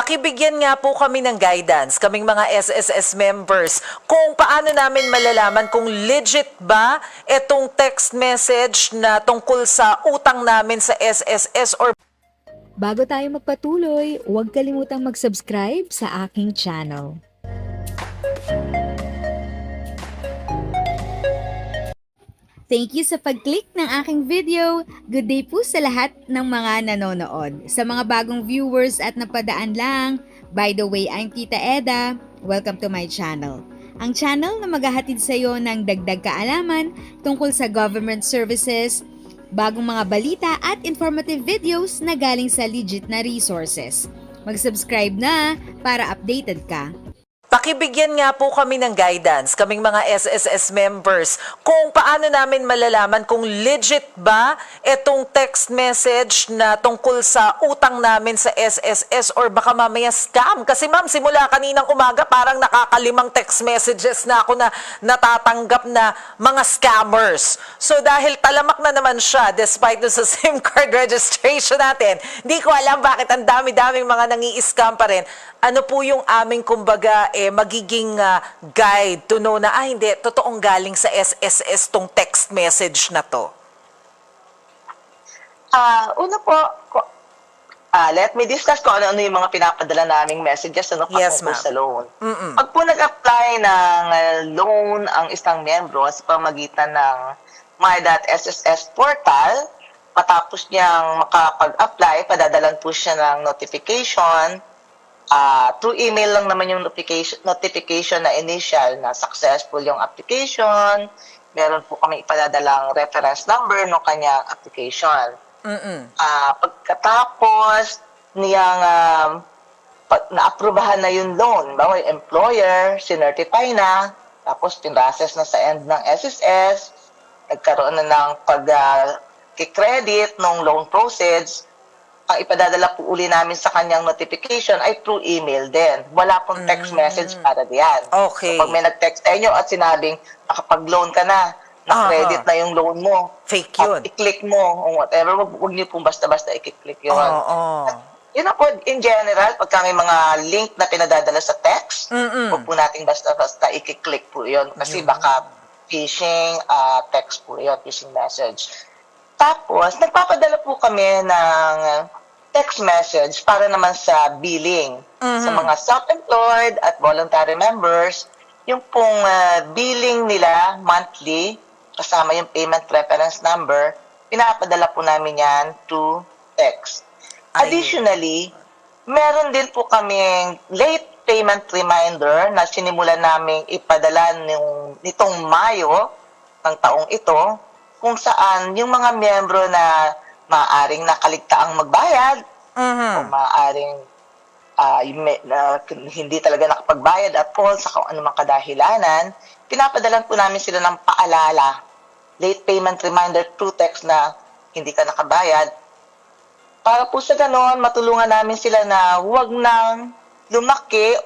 Pakibigyan nga po kami ng guidance, kaming mga SSS members, kung paano namin malalaman kung legit ba itong text message na tungkol sa utang namin sa SSS or Bago tayo magpatuloy, huwag kalimutang mag-subscribe sa aking channel. Thank you sa pag-click ng aking video. Good day po sa lahat ng mga nanonood. Sa mga bagong viewers at napadaan lang, by the way, I'm Tita Eda. Welcome to my channel. Ang channel na maghahatid sa iyo ng dagdag kaalaman tungkol sa government services, bagong mga balita at informative videos na galing sa legit na resources. Mag-subscribe na para updated ka. pakibigyan nga po kami ng guidance, kaming mga SSS members, kung paano namin malalaman kung legit ba itong text message na tungkol sa utang namin sa SSS or baka mamaya scam. Kasi ma'am, simula kaninang umaga parang nakakalimang text messages na ako na natatanggap na mga scammers. So dahil talamak na naman siya despite dun sa SIM card registration natin, hindi ko alam bakit ang dami-daming mga nangi-scam pa rin. Ano po yung aming kumbaga magiging guide to know na hindi, totoong galing sa SSS tong text message na to? Una po, let me discuss kung ano yung mga pinapadala naming messages Yes, patungkol sa loan. Mm-mm. Pag po nag-apply ng loan ang isang miyembro sa pamagitan ng my.sss portal, matapos niyang makapag-apply, padadalan po siya ng notification. Through email lang naman yung notification na initial na successful yung application. Meron po kami ipadadalang reference number ng kanyang application. Pagkatapos niyang na-aprobahan na yung loan, bawa yung employer, sinertify na, tapos pinrases na sa end ng SSS, nagkaroon na ng pag-credit ng loan proceeds, ang ipadadala po uli namin sa kanyang notification ay through email din. Wala pong text message para diyan. Okay. So, pag may nag-text sa inyo at sinabing, nakapag-loan ka na, na-credit na yung loan mo. Fake yun. I-click mo, o whatever, huwag niyo pong basta-basta i-click yun. Oo. Yun na po, in general, pagka may mga link na pinadadala sa text, huwag po natin basta-basta i-click po yun. Kasi baka phishing text po yun, phishing message. Tapos, nagpapadala po kami ng text message para naman sa billing. Sa mga self-employed at voluntary members, yung pong billing nila monthly, kasama yung payment reference number, pinapadala po namin yan to text. Additionally, meron din po kaming late payment reminder na sinimulan namin ipadala nitong Mayo ng taong ito, kung saan yung mga miyembro na maaaring nakaligtaang magbayad o maaaring hindi talaga nakapagbayad at all sa kung anumang kadahilanan, pinapadalan po namin sila ng paalala, late payment reminder through text na hindi ka nakabayad. Para po sa ganon, matulungan namin sila na huwag nang lumaki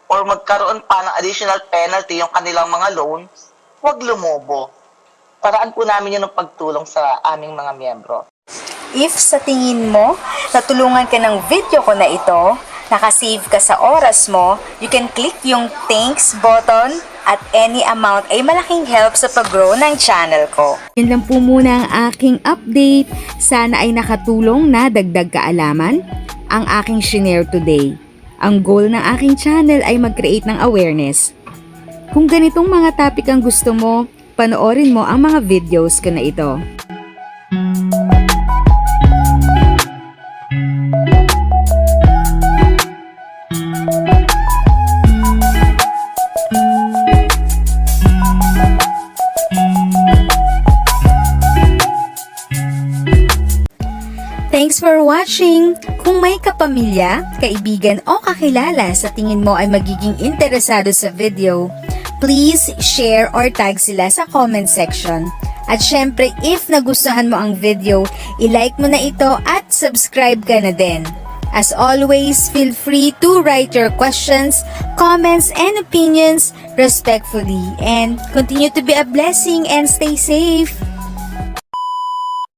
or magkaroon pa ng additional penalty yung kanilang mga loan, huwag lumobo. Paraan po namin yun ng pagtulong sa aming mga miyembro. If sa tingin mo, natulungan ka ng video ko na ito, nakasave ka sa oras mo, you can click yung thanks button at any amount ay malaking help sa pag-grow ng channel ko. Yun lang po muna ang aking update. Sana ay nakatulong na dagdag kaalaman ang aking shinare today. Ang goal ng aking channel ay mag-create ng awareness. Kung ganitong mga topic ang gusto mo, panoorin mo ang mga videos ko na ito. Thanks for watching! Kung may kapamilya, kaibigan o kakilala sa tingin mo ay magiging interesado sa video, please share or tag sila sa comment section. At syempre, if nagustuhan mo ang video, i-like mo na ito at subscribe ka na din. As always, feel free to write your questions, comments, and opinions respectfully. And continue to be a blessing and stay safe!